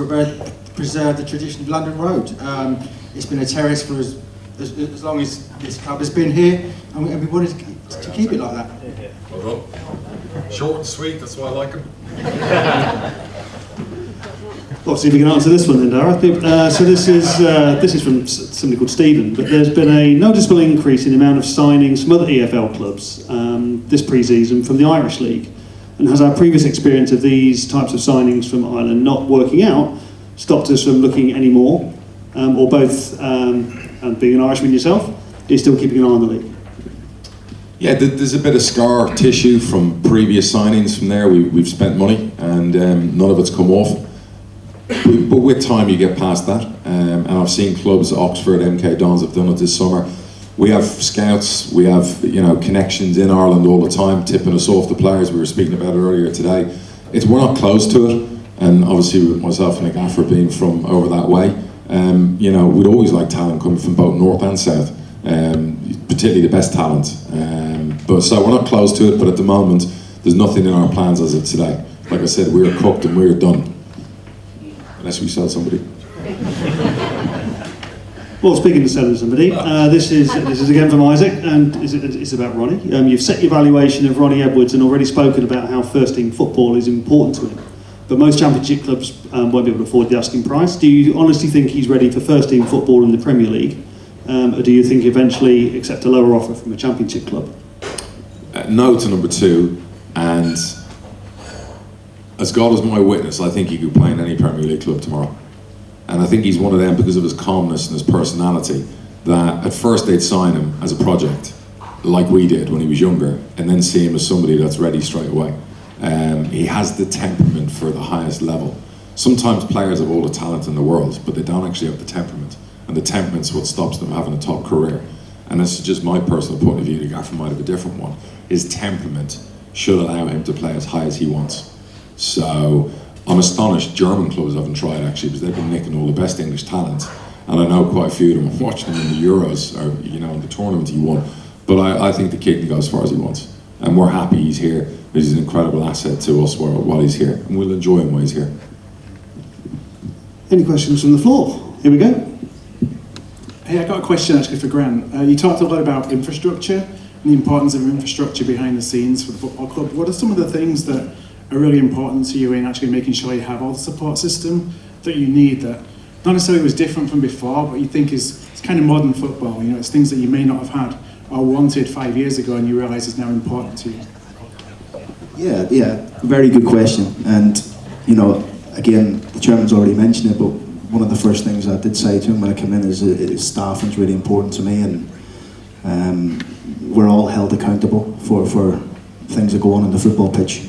preserve the tradition of London Road. It's been a terrace for as long as this club has been here, and we wanted to keep it like that. Well done. Short and sweet, that's why I like them. Well, see if we can answer this one then, Darragh. So this is from somebody called Stephen, but there's been a noticeable increase in the amount of signings from other EFL clubs this pre-season from the Irish League. And has our previous experience of these types of signings from Ireland not working out stopped us from looking anymore, or both, and being an Irishman yourself, are you still keeping an eye on the league? Yeah, there's a bit of scar tissue from previous signings from there. We've spent money and none of it's come off. But with time you get past that. And I've seen clubs, Oxford, MK Dons have done it this summer. We have scouts, we have connections in Ireland all the time, tipping us off the players. We were speaking about it earlier today. We're not close to it, and obviously with myself and McCann being from over that way, we'd always like talent coming from both north and south, particularly the best talent. So we're not close to it, but at the moment there's nothing in our plans as of today. Like I said, we're cooked and we're done, unless we sell somebody. Well, speaking of selling somebody, this is again from Isaac, and it's about Ronnie. You've set your valuation of Ronnie Edwards and already spoken about how first-team football is important to him. But most Championship clubs won't be able to afford the asking price. Do you honestly think he's ready for first-team football in the Premier League? Or do you think eventually accept a lower offer from a Championship club? No to number two, and as God is my witness, I think he could play in any Premier League club tomorrow. And I think he's one of them because of his calmness and his personality, that at first they'd sign him as a project, like we did when he was younger, and then see him as somebody that's ready straight away. He has the temperament for the highest level. Sometimes players have all the talent in the world, but they don't actually have the temperament. And the temperament's what stops them having a top career. And this is just my personal point of view, the Gaffer might have a different one. His temperament should allow him to play as high as he wants. So I'm astonished German clubs haven't tried actually, because they've been nicking all the best English talent. And I know quite a few of them. I'm watching them in the Euros, or in the tournament he won. But I think the kid can go as far as he wants. And we're happy he's here. He's an incredible asset to us while he's here. And we'll enjoy him while he's here. Any questions from the floor? Here we go. Hey, I got a question actually for Grant. You talked a lot about infrastructure and the importance of infrastructure behind the scenes for the football club. What are some of the things that are really important to you in actually making sure you have all the support system that you need, that not necessarily was different from before, but you think it's kind of modern football, it's things that you may not have had or wanted 5 years ago and you realise is now important to you? Yeah, very good question. And, again, the chairman's already mentioned it, but one of the first things I did say to him when I came in is staffing's really important to me, and we're all held accountable for things that go on the football pitch.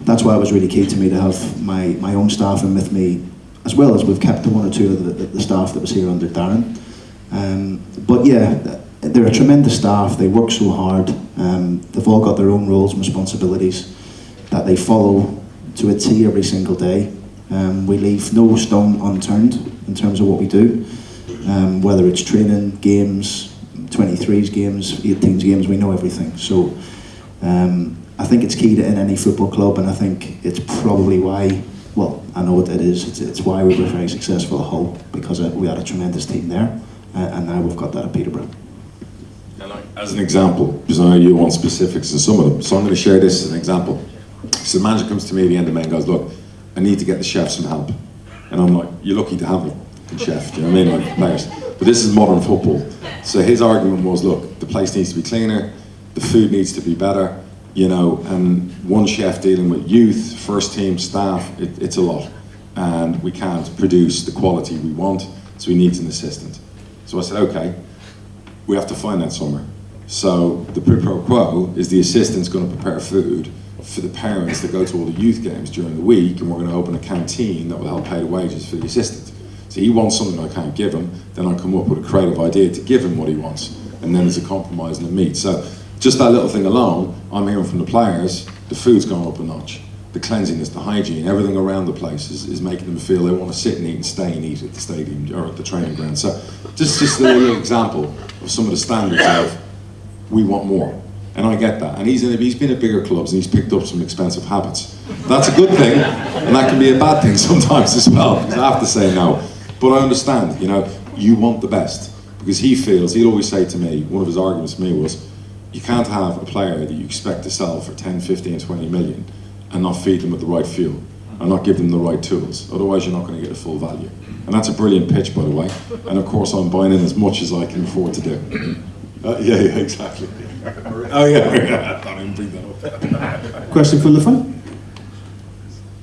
That's why it was really key to me to have my own staff and with me, as well as we've kept the one or two of the staff that was here under Darren. But yeah, they're a tremendous staff. They work so hard. They've all got their own roles and responsibilities that they follow to a T every single day. We leave no stone unturned in terms of what we do, whether it's training, games, 23s games, 18s games, we know everything. So I think it's key to in any football club, and I think it's probably why, well, I know what it is, it's why we were very successful at Hull, because we had a tremendous team there, and now we've got that at Peterborough. As an example, because I know you want specifics in some of them, so I'm going to share this as an example. So the manager comes to me at the end of May and goes, look, I need to get the chef some help. And I'm like, you're lucky to have a fucking chef, do you know what I mean? Like players. But this is modern football. So his argument was, look, the place needs to be cleaner, the food needs to be better, and one chef dealing with youth, first team, staff, it's a lot. And we can't produce the quality we want, so he needs an assistant. So I said, okay, we have to find that somewhere. So the quid pro quo is the assistant's going to prepare food for the parents that go to all the youth games during the week, and we're going to open a canteen that will help pay the wages for the assistant. So he wants something I can't give him, then I come up with a creative idea to give him what he wants, and then there's a compromise and a meet. So just that little thing alone, I'm hearing from the players, the food's going up a notch. The cleanliness, the hygiene, everything around the place is making them feel they want to sit and eat and stay and eat at the stadium or at the training ground. So just a little example of some of the standards of we want more. And I get that. And he's been at bigger clubs and he's picked up some expensive habits. That's a good thing, and that can be a bad thing sometimes as well, because I have to say no. But I understand, you want the best. Because he'll always say to me, one of his arguments to me was, you can't have a player that you expect to sell for 10, 15, 20 million and not feed them with the right fuel and not give them the right tools. Otherwise you're not going to get the full value. And that's a brilliant pitch, by the way. And of course I'm buying in as much as I can afford to do. Yeah, exactly. Oh yeah, I didn't bring that up. Question from the front?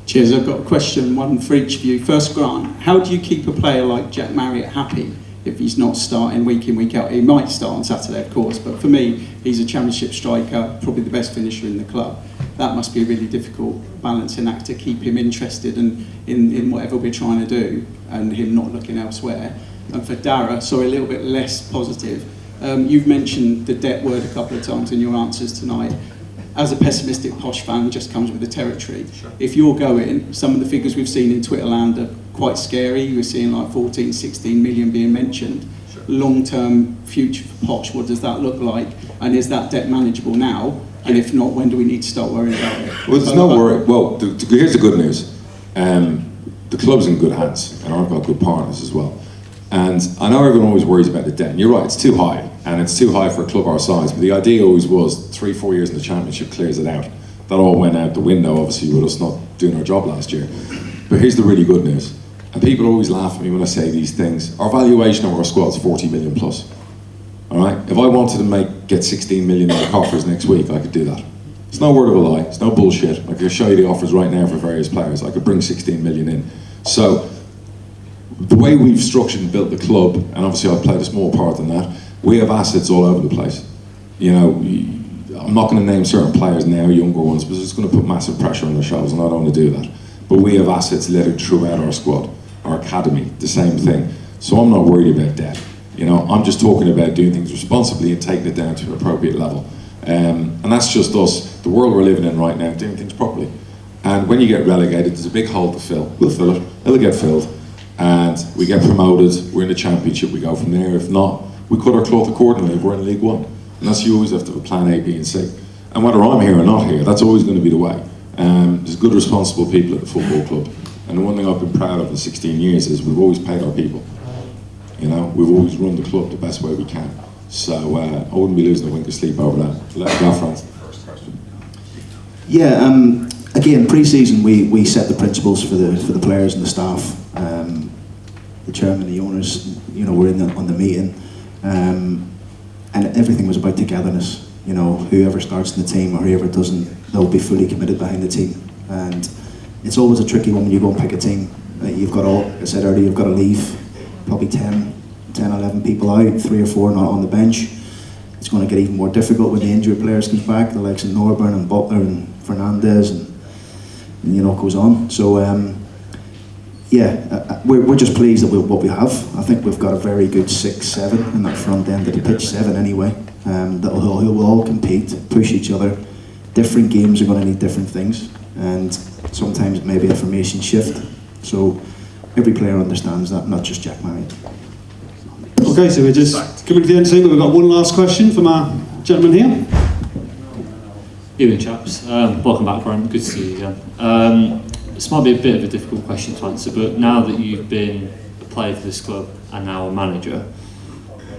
Cheers, I've got a question, one for each of you. First, Grant, how do you keep a player like Jack Marriott happy if he's not starting week in, week out? He might start on Saturday, of course, but for me, he's a championship striker, probably the best finisher in the club. That must be a really difficult balancing act to keep him interested in whatever we're trying to do and him not looking elsewhere. And for Dara, sorry, a little bit less positive. You've mentioned the debt word a couple of times in your answers tonight. As a pessimistic Posh fan, just comes with the territory. Sure. If you're going, some of the figures we've seen in Twitterland are quite scary. We're seeing like 14, 16 million being mentioned. Sure. Long-term future for Posh, what does that look like? And is that debt manageable now? And if not, when do we need to start worrying about it? Well, there's no worry. Well, here's the good news. The club's in good hands, and I've got good partners as well. And I know everyone always worries about the debt, and you're right, it's too high, and it's too high for a club our size, but the idea always was 3-4 years in the Championship clears it out. That all went out the window, obviously, with us not doing our job last year. But here's the really good news, and people always laugh at me when I say these things. Our valuation of our squad is 40 million plus, all right? If I wanted to get 16 million in the coffers next week, I could do that. It's no word of a lie, it's no bullshit. I can show you the offers right now for various players. I could bring 16 million in. So, the way we've structured and built the club, and obviously I've played a small part in that, we have assets all over the place. You know, I'm not going to name certain players now, younger ones, because it's going to put massive pressure on their shoulders, and I don't want to do that. But we have assets littered throughout our squad, our academy, the same thing. So I'm not worried about debt. You know, I'm just talking about doing things responsibly and taking it down to an appropriate level. And that's just us, the world we're living in right now, doing things properly. And when you get relegated, there's a big hole to fill. We'll fill it, it'll get filled. And we get promoted, we're in the championship, we go from there. If not, we cut our cloth accordingly if we're in League One. And that's, you always have to have a plan A, B and C. And whether I'm here or not here, that's always going to be the way. There's good responsible people at the football club. And the one thing I've been proud of in 16 years is we've always paid our people. You know, we've always run the club the best way we can. So I wouldn't be losing a wink of sleep over that. Let it go, Franz. First question. Yeah, again, pre-season we set the principles for the players and the staff. The chairman, the owners, you know, were on the meeting, and everything was about togetherness. You know, whoever starts in the team or whoever doesn't, they'll be fully committed behind the team. And it's always a tricky one when you go and pick a team. You've got all, like I said earlier, you've got to leave probably 10, 11 people out, 3 or 4 not on the bench. It's going to get even more difficult when the injured players come back, the likes of Norburn and Butler and Fernandez, and you know, it goes on. So yeah, we're just pleased that what we have. I think we've got a very good 6, 7 in that front end of the pitch, 7 anyway. That will all compete, push each other. Different games are going to need different things, and sometimes maybe a formation shift. So every player understands that, not just Jack Marriott. Okay, so we're just coming to the end soon, but we've got one last question from our gentleman here. Evening, chaps. Welcome back, Grant. Good to see you again. This might be a bit of a difficult question to answer, but now that you've been a player for this club and now a manager,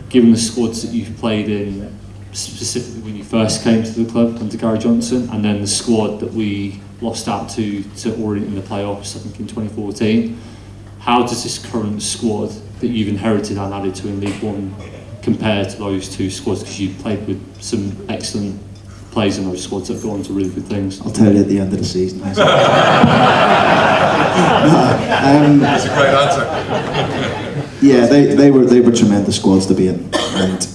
given the squads that you've played in, specifically when you first came to the club under Gary Johnson, and then the squad that we lost out to Orient in the playoffs, I think in 2014, how does this current squad that you've inherited and added to in League One compare to those two squads? Because you've played with some excellent players in those squads that have gone to really good things. I'll tell you at the end of the season. That's a great answer. Yeah, they were tremendous squads to be in, and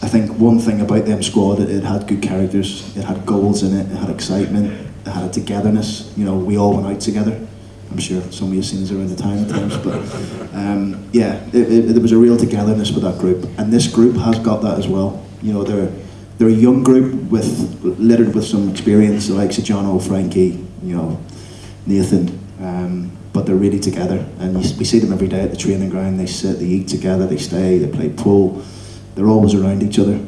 I think one thing about them squad, it had good characters, it had goals in it, it had excitement, it had a togetherness. You know, we all went out together. I'm sure some of you have seen us around the town at times, but yeah, there was a real togetherness with that group, and this group has got that as well. You know, they're a young group littered with some experience, the likes of John O'Frankie, you know, Nathan, but they're really together, and we see them every day at the training ground. They sit, they eat together, they stay, they play pool. They're always around each other.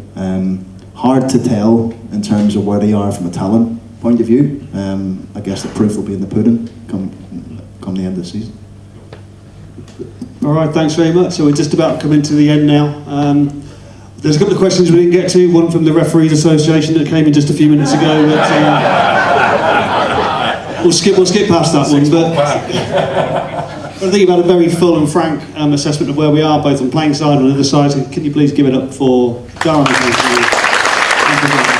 Hard to tell in terms of where they are from a talent point of view. I guess the proof will be in the pudding come the end of the season. All right, thanks very much. So we're just about coming to the end now. There's a couple of questions we didn't get to. One from the Referees Association that came in just a few minutes ago. But, we'll skip past that one. But I think you've had a very full and frank assessment of where we are, both on playing side and on the other side. So can you please give it up for Darren? Thank you.